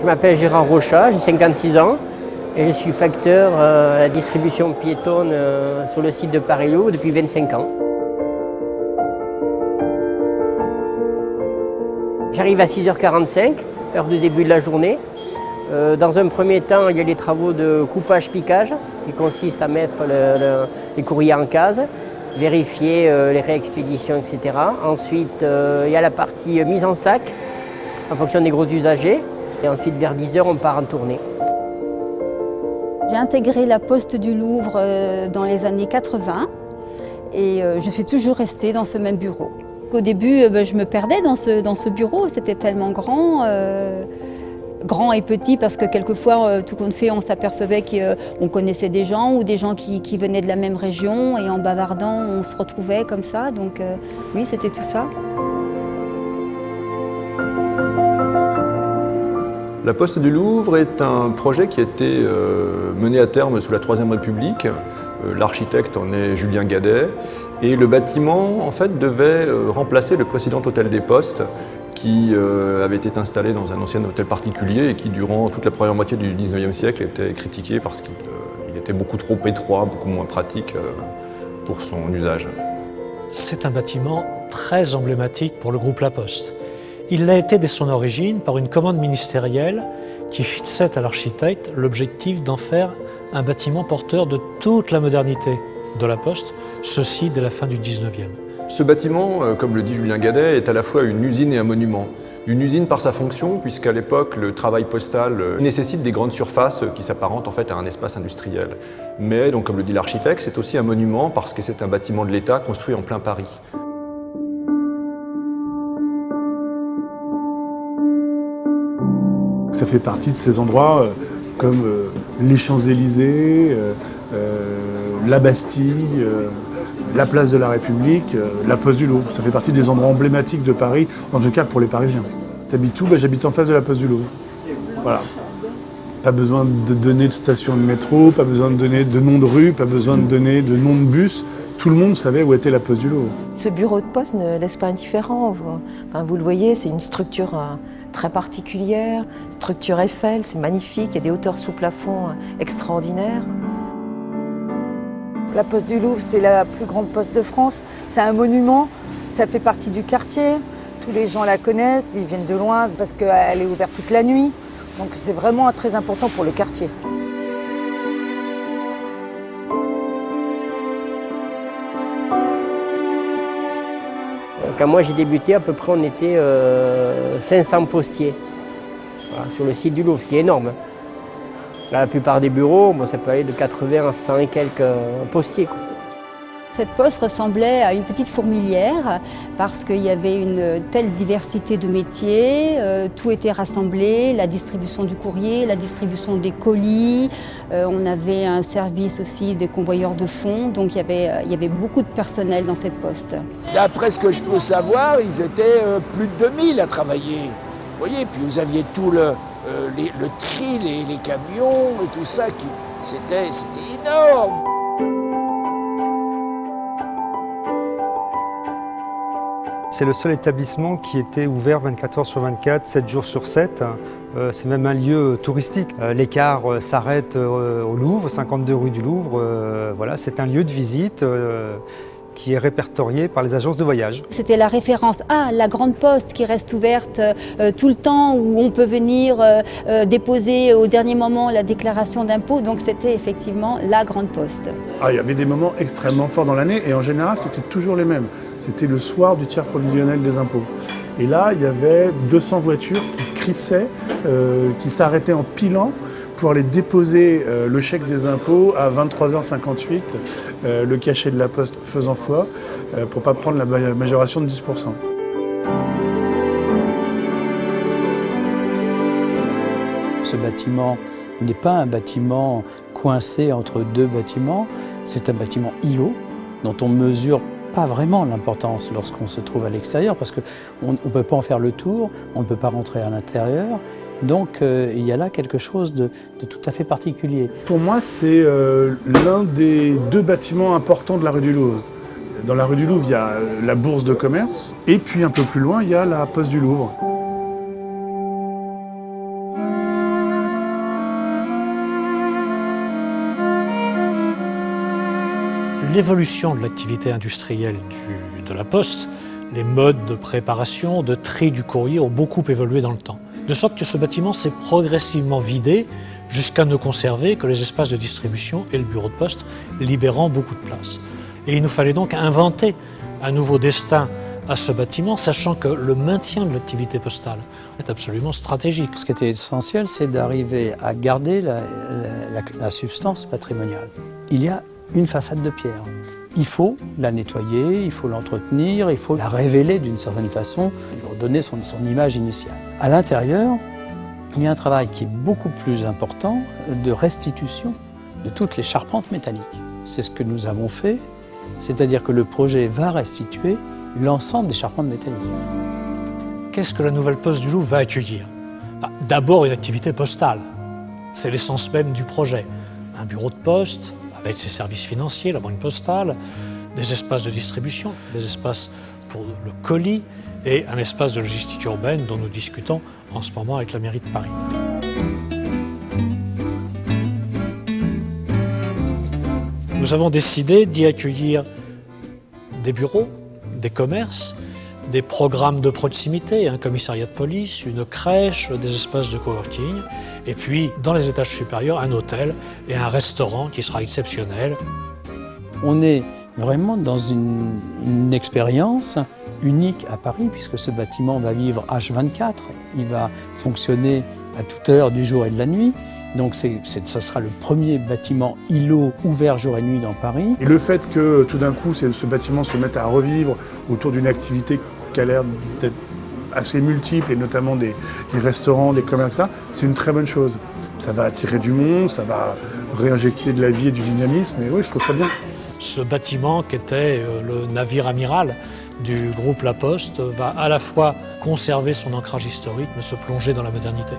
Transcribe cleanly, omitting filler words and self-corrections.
Je m'appelle Gérard Rochat, j'ai 56 ans et je suis facteur à la distribution piétonne sur le site de Paris-Louvre depuis 25 ans. J'arrive à 6h45, heure de début de la journée. Dans un premier temps, il y a les travaux de coupage-piquage qui consistent à mettre les courriers en case, vérifier les réexpéditions, etc. Ensuite, il y a la partie mise en sac en fonction des gros usagers. Et ensuite, vers 10h, on part en tournée. J'ai intégré la Poste du Louvre dans les années 80 et je suis toujours restée dans ce même bureau. Au début, je me perdais dans ce bureau, c'était tellement grand. Grand et petit parce que quelquefois, tout compte fait, on s'apercevait qu'on connaissait des gens ou des gens qui venaient de la même région et en bavardant, on se retrouvait comme ça. Donc oui, c'était tout ça. La Poste du Louvre est un projet qui a été mené à terme sous la Troisième République. L'architecte en est Julien Gadet. Et le bâtiment, en fait, devait remplacer le précédent hôtel des Postes qui avait été installé dans un ancien hôtel particulier et qui, durant toute la première moitié du XIXe siècle, était critiqué parce qu'il était beaucoup trop étroit, beaucoup moins pratique pour son usage. C'est un bâtiment très emblématique pour le groupe La Poste. Il l'a été dès son origine par une commande ministérielle qui fixait à l'architecte l'objectif d'en faire un bâtiment porteur de toute la modernité de La Poste, ceci dès la fin du XIXe. Ce bâtiment, comme le dit Julien Gadet, est à la fois une usine et un monument. Une usine par sa fonction, puisqu'à l'époque, le travail postal nécessite des grandes surfaces qui s'apparentent en fait à un espace industriel. Mais, donc, comme le dit l'architecte, c'est aussi un monument parce que c'est un bâtiment de l'État construit en plein Paris. Ça fait partie de ces endroits comme les Champs-Élysées, la Bastille, la place de la République, la Poste du Louvre. Ça fait partie des endroits emblématiques de Paris, en tout cas pour les Parisiens. T'habites où ? J'habite en face de la Poste du Louvre. Voilà. Pas besoin de donner de station de métro, pas besoin de donner de nom de rue, pas besoin de donner de nom de bus. Tout le monde savait où était la Poste du Louvre. Ce bureau de poste ne laisse pas indifférent. Vous le voyez, c'est une structure très particulière, structure Eiffel, c'est magnifique, il y a des hauteurs sous plafond extraordinaires. La Poste du Louvre, c'est la plus grande poste de France, c'est un monument, ça fait partie du quartier, tous les gens la connaissent, ils viennent de loin parce qu'elle est ouverte toute la nuit, donc c'est vraiment très important pour le quartier. Quand moi j'ai débuté, à peu près on était 500 postiers sur le site du Louvre, ce qui est énorme. La plupart des bureaux, ça peut aller de 80 à 100 et quelques postiers. Cette poste ressemblait à une petite fourmilière parce qu'il y avait une telle diversité de métiers, tout était rassemblé, la distribution du courrier, la distribution des colis, on avait un service aussi des convoyeurs de fonds, donc il y avait beaucoup de personnel dans cette poste. D'après ce que je peux savoir, ils étaient plus de 2000 à travailler. Vous voyez, puis vous aviez tout le tri, les camions et tout ça, c'était énorme. C'est le seul établissement qui était ouvert 24 heures sur 24, 7 jours sur 7. C'est même un lieu touristique. Les cars s'arrêtent au Louvre, 52 rue du Louvre. Voilà, c'est un lieu de visite qui est répertorié par les agences de voyage. C'était la référence à la grande poste qui reste ouverte tout le temps, où on peut venir déposer au dernier moment la déclaration d'impôt. Donc c'était effectivement la grande poste. Il y avait des moments extrêmement forts dans l'année et en général c'était toujours les mêmes. C'était le soir du tiers provisionnel des impôts. Et là il y avait 200 voitures qui crissaient, qui s'arrêtaient en pilant pour aller déposer le chèque des impôts à 23h58, le cachet de la Poste faisant foi, pour ne pas prendre la majoration de 10%. Ce bâtiment n'est pas un bâtiment coincé entre deux bâtiments, c'est un bâtiment îlot dont on mesure pas vraiment l'importance lorsqu'on se trouve à l'extérieur parce qu'on ne peut pas en faire le tour, on ne peut pas rentrer à l'intérieur. Donc il y a là quelque chose de tout à fait particulier. Pour moi, c'est l'un des deux bâtiments importants de la rue du Louvre. Dans la rue du Louvre, il y a la Bourse de commerce et puis un peu plus loin, il y a la Poste du Louvre. l'évolution de l'activité industrielle de la Poste, les modes de préparation, de tri du courrier ont beaucoup évolué dans le temps. De sorte que ce bâtiment s'est progressivement vidé jusqu'à ne conserver que les espaces de distribution et le bureau de poste, libérant beaucoup de place. Et il nous fallait donc inventer un nouveau destin à ce bâtiment, sachant que le maintien de l'activité postale est absolument stratégique. Ce qui était essentiel, c'est d'arriver à garder la substance patrimoniale. Il y a une façade de pierre. Il faut la nettoyer, il faut l'entretenir, il faut la révéler d'une certaine façon, lui redonner son image initiale. À l'intérieur, il y a un travail qui est beaucoup plus important de restitution de toutes les charpentes métalliques. C'est ce que nous avons fait, c'est-à-dire que le projet va restituer l'ensemble des charpentes métalliques. Qu'est-ce que la nouvelle Poste du Louvre va accueillir? D'abord une activité postale, c'est l'essence même du projet. Un bureau de poste avec ses services financiers, la banque postale, des espaces de distribution, des espaces pour le colis et un espace de logistique urbaine dont nous discutons en ce moment avec la mairie de Paris. Nous avons décidé d'y accueillir des bureaux, des commerces, des programmes de proximité, un commissariat de police, une crèche, des espaces de coworking, et puis dans les étages supérieurs, un hôtel et un restaurant qui sera exceptionnel. On est vraiment dans une expérience unique à Paris, puisque ce bâtiment va vivre H24, il va fonctionner à toute heure du jour et de la nuit. Donc ça sera le premier bâtiment îlot ouvert jour et nuit dans Paris. Et le fait que tout d'un coup ce bâtiment se mette à revivre autour d'une activité qui a l'air d'être assez multiple, et notamment des restaurants, des commerces, c'est une très bonne chose. Ça va attirer du monde, ça va réinjecter de la vie et du dynamisme, et oui, je trouve ça bien. Ce bâtiment qui était le navire amiral du groupe La Poste va à la fois conserver son ancrage historique mais se plonger dans la modernité.